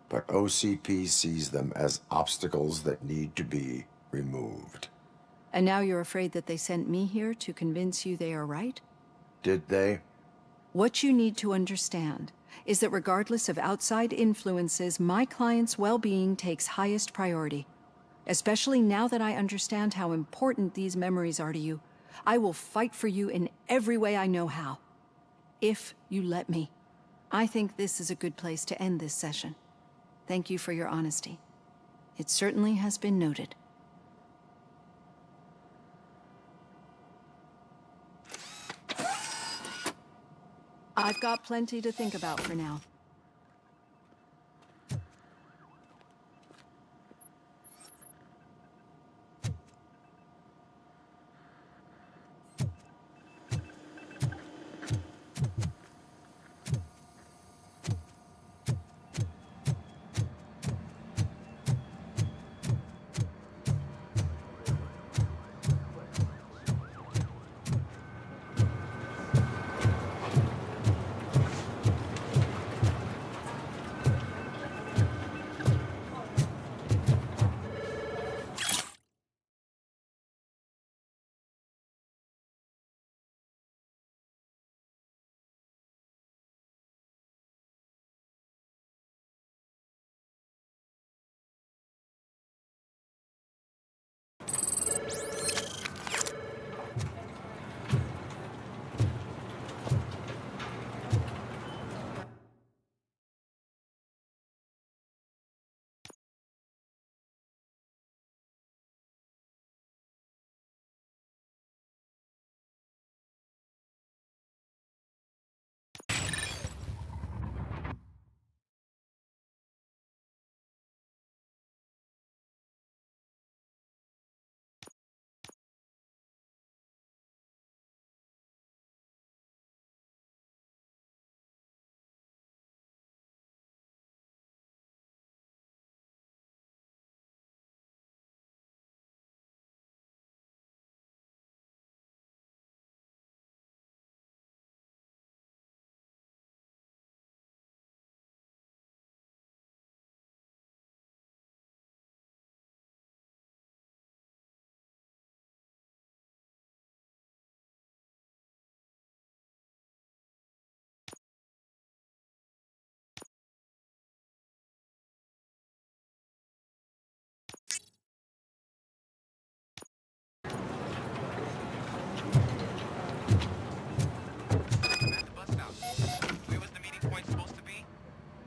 But OCP sees them as obstacles that need to be removed. And now you're afraid that they sent me here to convince you they are right? Did they? What you need to understand is that regardless of outside influences, my client's well-being takes highest priority. Especially now that I understand how important these memories are to you. I will fight for you in every way I know how. If you let me. I think this is a good place to end this session. Thank you for your honesty. It certainly has been noted. I've got plenty to think about for now.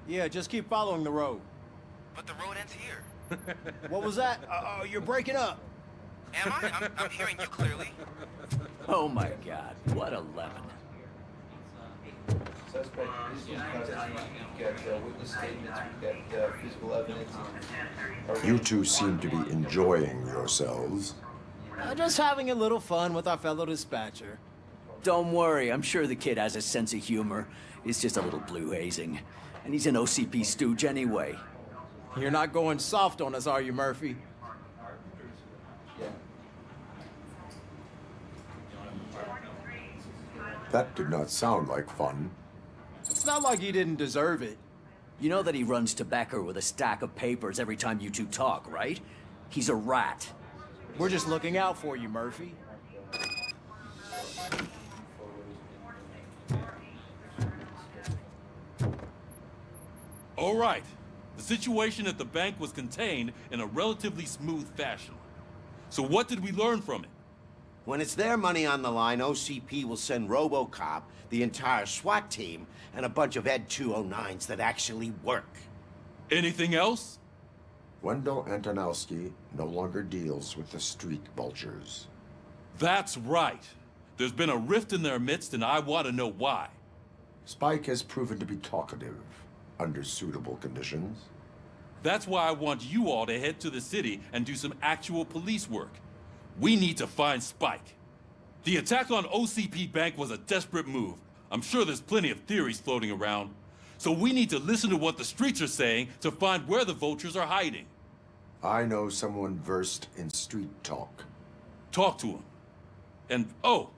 Yeah, just keep following the road. But the road ends here. What was that? Oh, you're breaking up. Am I? I'm hearing you clearly. Oh my God, what a lemon. Suspect is in custody. We've got witness statements, we've got physical evidence. You two seem to be enjoying yourselves. Just having a little fun with our fellow dispatcher. Don't worry, I'm sure the kid has a sense of humor. It's just a little blue hazing. And he's an OCP stooge anyway. You're not going soft on us, are you, Murphy? That did not sound like fun. It's not like he didn't deserve it. You know that he runs to Becker with a stack of papers every time you two talk, right? He's a rat. We're just looking out for you, Murphy. All right. The situation at the bank was contained in a relatively smooth fashion. So what did we learn from it? When it's their money on the line, OCP will send RoboCop, the entire SWAT team, and a bunch of Ed 209s that actually work. Anything else? Wendell Antonowski no longer deals with the street vultures. That's right. There's been a rift in their midst, and I want to know why. Spike has proven to be talkative under suitable conditions. That's why I want you all to head to the city and do some actual police work. We need to find Spike. The attack on OCP Bank was a desperate move. I'm sure there's plenty of theories floating around. So we need to listen to what the streets are saying to find where the vultures are hiding. I know someone versed in street talk. Talk to him. And, oh,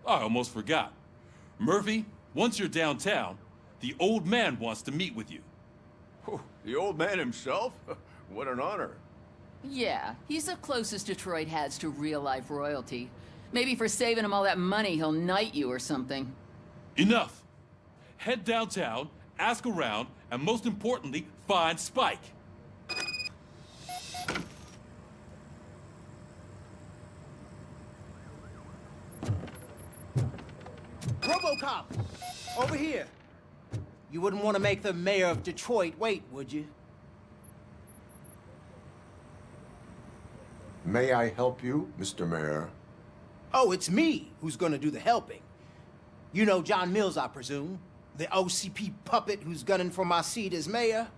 I almost forgot. Murphy, once you're downtown, the old man wants to meet with you. Oh, the old man himself? What an honor. Yeah, he's the closest Detroit has to real-life royalty. Maybe for saving him all that money, he'll knight you or something. Enough. Head downtown, ask around, and most importantly, find Spike. RoboCop! Over here. You wouldn't want to make the mayor of Detroit wait, would you? May I help you, Mr. Mayor? Oh, it's me who's gonna do the helping. You know John Mills, I presume? The OCP puppet who's gunning for my seat as mayor?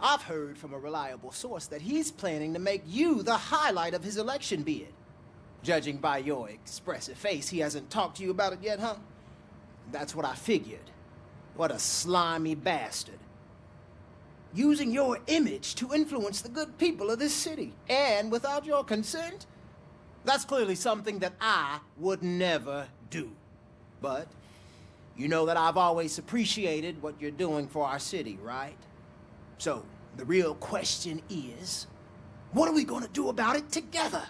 I've heard from a reliable source that he's planning to make you the highlight of his election bid. Judging by your expressive face, he hasn't talked to you about it yet, huh? That's what I figured. What a slimy bastard. Using your image to influence the good people of this city, and without your consent? That's clearly something that I would never do. But you know that I've always appreciated what you're doing for our city, right? So, the real question is, what are we gonna do about it together?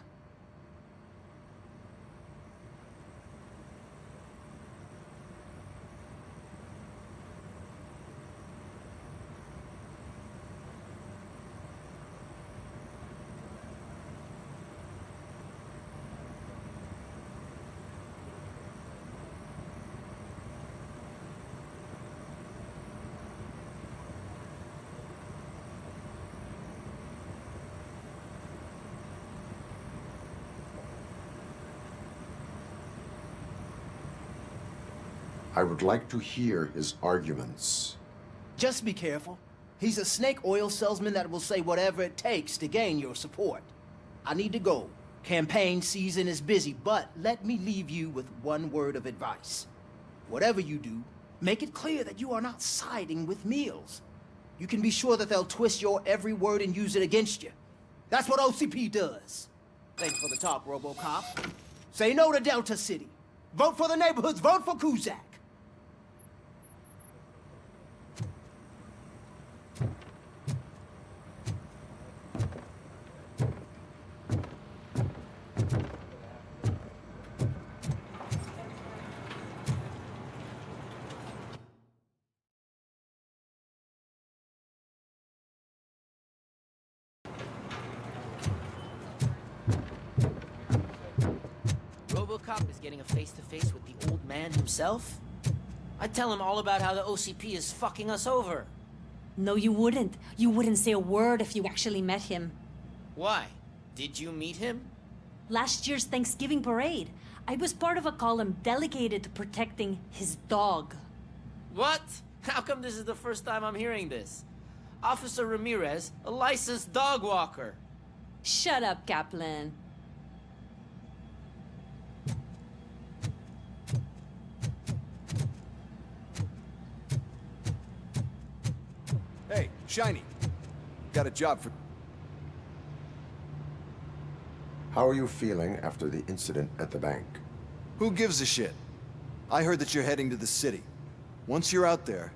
I would like to hear his arguments. Just be careful. He's a snake oil salesman that will say whatever it takes to gain your support. I need to go. Campaign season is busy, but let me leave you with one word of advice. Whatever you do, make it clear that you are not siding with Mills. You can be sure that they'll twist your every word and use it against you. That's what OCP does. Thanks for the talk, RoboCop. Say no to Delta City. Vote for the neighborhoods. Vote for Kuzak. RoboCop is getting a face-to-face with the old man himself? I'd tell him all about how the OCP is fucking us over. No, you wouldn't. You wouldn't say a word if you actually met him. Why? Did you meet him? Last year's Thanksgiving parade, I was part of a column delegated to protecting his dog. What? How come this is the first time I'm hearing this? Officer Ramirez, a licensed dog walker. Shut up, Kaplan. Hey, Shiny. Got a job for... How are you feeling after the incident at the bank? Who gives a shit? I heard that you're heading to the city. Once you're out there,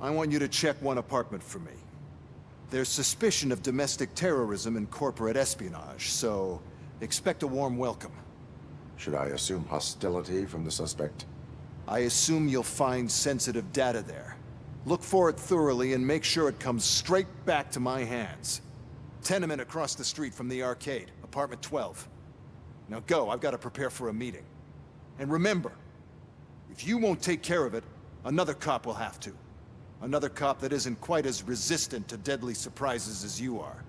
I want you to check one apartment for me. There's suspicion of domestic terrorism and corporate espionage, so expect a warm welcome. Should I assume hostility from the suspect? I assume you'll find sensitive data there. Look for it thoroughly and make sure it comes straight back to my hands. Tenement across the street from the arcade, apartment 12. Now go, I've got to prepare for a meeting. And remember, if you won't take care of it, another cop will have to. Another cop that isn't quite as resistant to deadly surprises as you are.